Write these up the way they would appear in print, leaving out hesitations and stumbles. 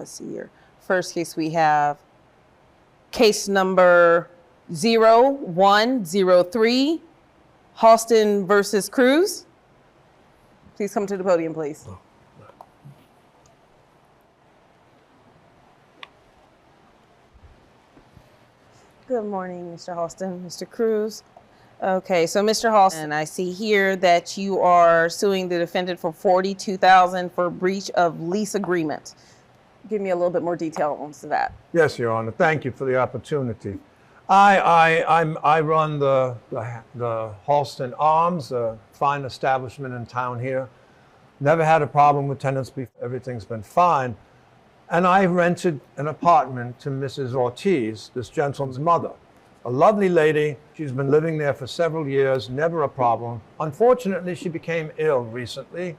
let's see here. First case we have case number 0103, Halston versus Cruz. Please come to the podium, please. Good morning, Mr. Halston, Mr. Cruz. Okay, so Mr. Halston, I see here that you are suing the defendant for $42,000 for breach of lease agreement. Give me a little bit more detail on that. Yes, Your Honor. Thank you for the opportunity. I run the Halston Arms, a fine establishment in town here. Never had a problem with tenants before. Everything's been fine. And I rented an apartment to Mrs. Ortiz, this gentleman's mother. A lovely lady. She's been living there for several years, never a problem. Unfortunately, she became ill recently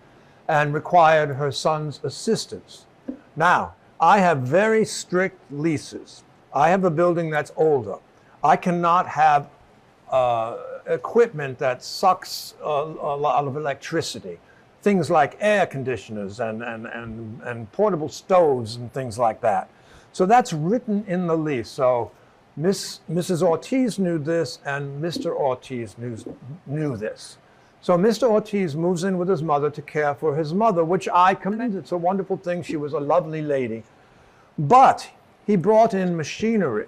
and required her son's assistance. Now, I have very strict leases. I have a building that's older. I cannot have equipment that sucks a lot of electricity. Things like air conditioners and portable stoves and things like that. So that's written in the lease. So Mrs. Ortiz knew this and Mr. Ortiz knew this. So Mr. Ortiz moves in with his mother to care for his mother, which I commend. It's a wonderful thing. She was a lovely lady. But he brought in machinery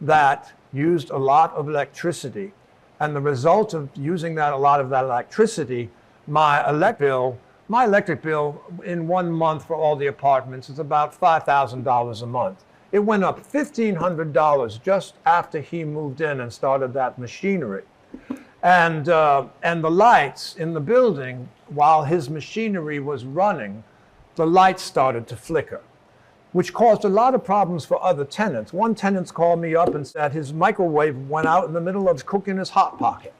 that used a lot of electricity. And the result of using a lot of that electricity, my electric bill in 1 month for all the apartments is about $5,000 a month. It went up $1,500 just after he moved in and started that machinery. And the lights in the building, while his machinery was running, the lights started to flicker, which caused a lot of problems for other tenants. One tenant called me up and said his microwave went out in the middle of cooking his Hot Pocket.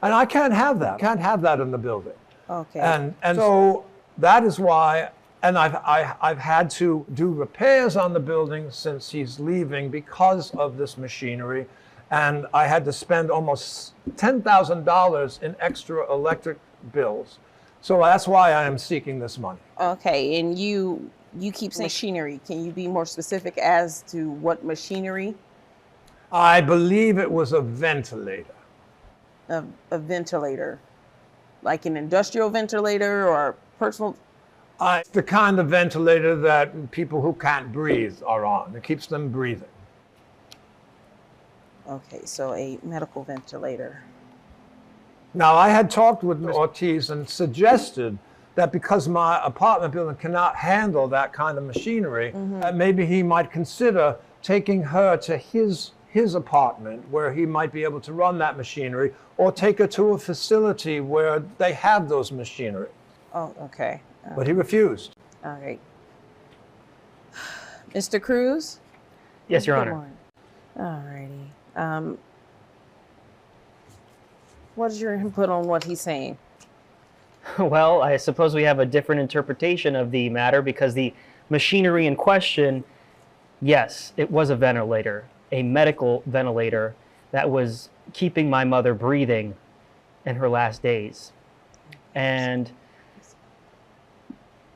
And I can't have that. Can't have that in the building. Okay. And so that is why, and I've had to do repairs on the building since he's leaving because of this machinery. And I had to spend almost $10,000 in extra electric bills. So that's why I am seeking this money. Okay, and you keep saying machinery. Can you be more specific as to what machinery? I believe it was a ventilator. A ventilator, like an industrial ventilator or personal? The kind of ventilator that people who can't breathe are on. It keeps them breathing. Okay, so a medical ventilator. Now, I had talked with Mr. Ortiz and suggested that because my apartment building cannot handle that kind of machinery, that maybe he might consider taking her to his apartment where he might be able to run that machinery, or take her to a facility where they have those machinery. Oh, okay. But he refused. All right. Mr. Cruz? Yes, Your Honor. All righty. What is your input on what he's saying? Well, I suppose we have a different interpretation of the matter because the machinery in question, yes, it was a ventilator, a medical ventilator that was keeping my mother breathing in her last days. And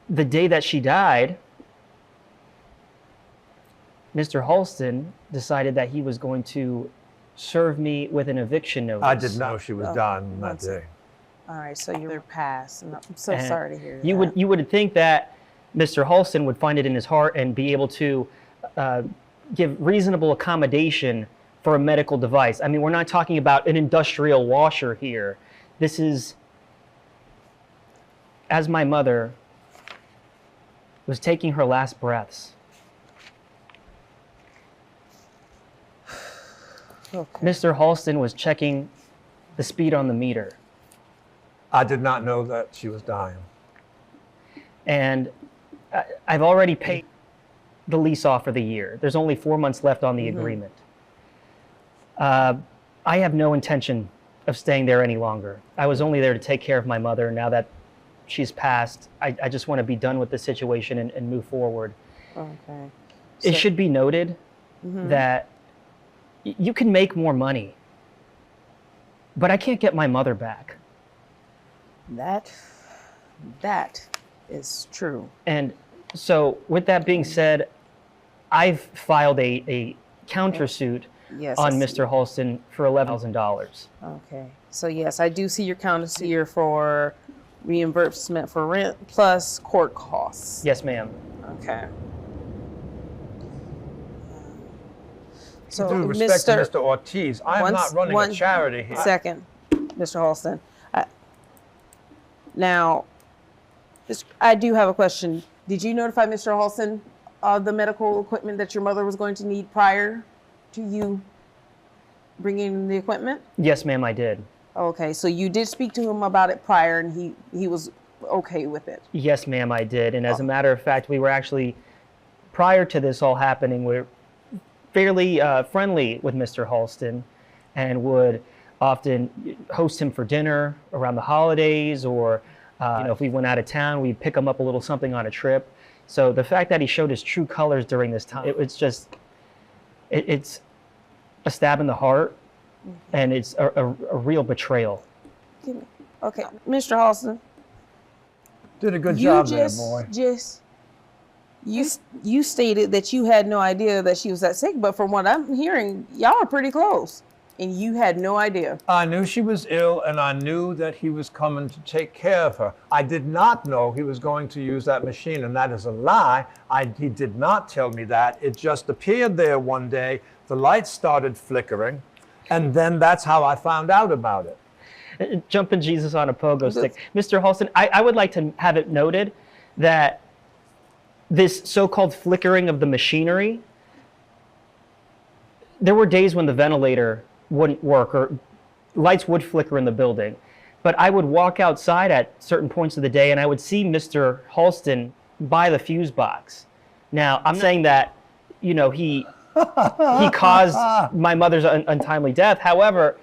the day that she died, Mr. Halston decided that he was going to serve me with an eviction notice. I didn't know she was dying that day. All right, so you're past. I'm so sorry to hear that. You would think that Mr. Halston would find it in his heart and be able to give reasonable accommodation for a medical device. I mean, we're not talking about an industrial washer here. This is, as my mother was taking her last breaths, okay. Mr. Halston was checking the speed on the meter. I did not know that she was dying. And I've already paid the lease off for the year. There's only 4 months left on the agreement. I have no intention of staying there any longer. I was only there to take care of my mother. Now that she's passed, I just want to be done with the situation and move forward. Okay. It should be noted that you can make more money, but I can't get my mother back. That is true. And So with that being said, I've filed a countersuit Yes, on I see. Mr. Halston for $11,000. Okay. So yes, I do see your counters here for reimbursement for rent plus court costs. Yes, ma'am. Okay. So, Due respect to Mr. Ortiz, I am not running a charity here. Second, Mr. Halston. Now, I do have a question. Did you notify Mr. Halston of the medical equipment that your mother was going to need prior to you bringing in the equipment? Yes, ma'am, I did. Okay, so you did speak to him about it prior, and he was okay with it. Yes, ma'am, I did. And as a matter of fact, we were actually, prior to this all happening, we were fairly friendly with Mr. Halston and would often host him for dinner around the holidays, or if we went out of town, we'd pick him up a little something on a trip. So the fact that he showed his true colors during this time, it's a stab in the heart, and it's a real betrayal. Okay, Mr. Halston. Did a good job there, boy. You stated that you had no idea that she was that sick, but from what I'm hearing, y'all are pretty close, and you had no idea. I knew she was ill, and I knew that he was coming to take care of her. I did not know he was going to use that machine, and that is a lie. He did not tell me that. It just appeared there one day. The lights started flickering, and then that's how I found out about it. Jumping Jesus on a pogo stick. Mr. Halston, I would like to have it noted that this so-called flickering of the machinery, there were days when the ventilator wouldn't work or lights would flicker in the building. But I would walk outside at certain points of the day and I would see Mr. Halston by the fuse box. Now, I'm saying that, he caused my mother's untimely death. However,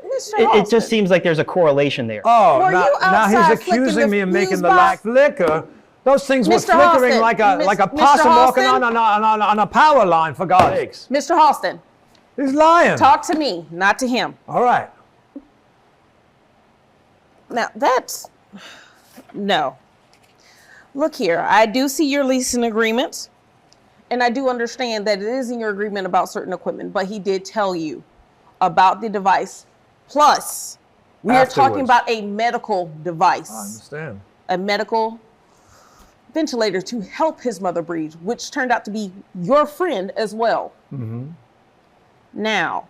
it just seems like there's a correlation there. Oh, Were you now he's outside flicking accusing the me of making fuse the box? flicker. Those things were Mr. flickering Halston, like a Mr. possum walking Halston? on a power line, for God's sakes. Mr. Halston, He's lying. talk to me, not to him. All right. Now, no. Look here, I do see your leasing agreement, and I do understand that it is in your agreement about certain equipment, but he did tell you about the device. Plus, we are talking Afterwards. about a medical device. I understand. A medical ventilator to help his mother breathe, which turned out to be your friend as well. Mm-hmm. Now,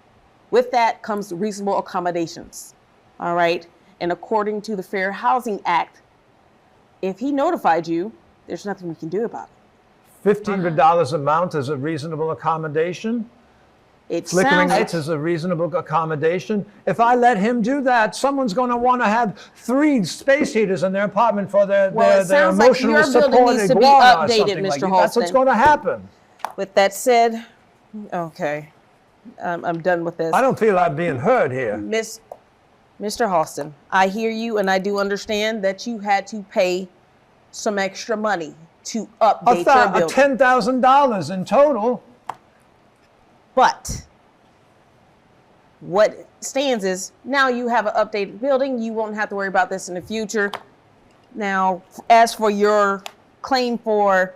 with that comes reasonable accommodations. All right. And according to the Fair Housing Act, if he notified you, there's nothing we can do about it. $1,500 a month is a reasonable accommodation. It Flickering sounds lights is a reasonable accommodation. If I let him do that, someone's going to want to have 3 space heaters in their apartment for their sounds like emotional your building support needs to be iguana or updated, something like Mr. that. That's what's Halston. going to happen. With that said, okay, I'm done with this. I don't feel I'm being heard here. Mr. Halston, I hear you, and I do understand that you had to pay some extra money to update your building. $10,000 in total. But what stands is now you have an updated building. You won't have to worry about this in the future. Now, as for your claim for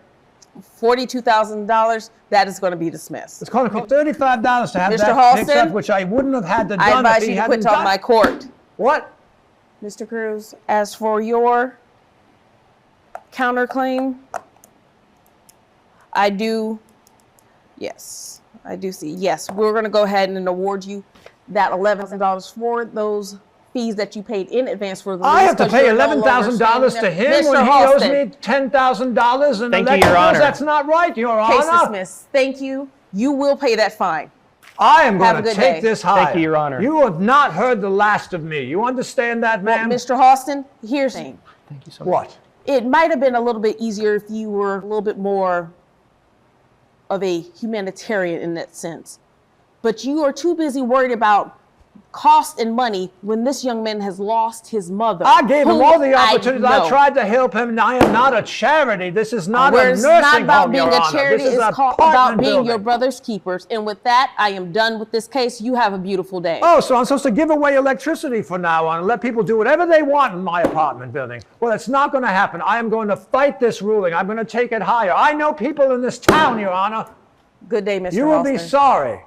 $42,000, that is going to be dismissed. It's going to cost $35 to have Mr. that fixed Halston, up, which I wouldn't have had to I done if advise he you to hadn't quit talking done. my court. What? Mr. Cruz, as for your counterclaim, I do see. Yes, we're going to go ahead and award you that $11,000 for those fees that you paid in advance for the lease. I have to 'cause pay you're no longer $11,000 staying to there. him Mr. when he owes Halston, me $10,000 in Thank you, electric Your bills? Honor. That's not right, Your Case Honor. dismissed. Thank you. You will pay that fine. I am Have going a to good take day. this higher. Thank you, Your Honor. You have not heard the last of me. You understand that, Well, ma'am? Mr. Halston, here's the thing. Thank you so much. What? It might have been a little bit easier if you were a little bit more of a humanitarian in that sense. But you are too busy worried about cost and money when this young man has lost his mother. I gave him who all the opportunities. I know. tried to help him, and I am not a charity. This is not Where a it's nursing not about home, being Your a Honor. charity, This is it's an about apartment being your building. brother's keepers. And with that, I am done with this case. You have a beautiful day. Oh, so I'm supposed to give away electricity from now on and let people do whatever they want in my apartment building. Well, it's not going to happen. I am going to fight this ruling. I'm going to take it higher. I know people in this town, Your Honor. Good day, Mr. You will be Halston. sorry.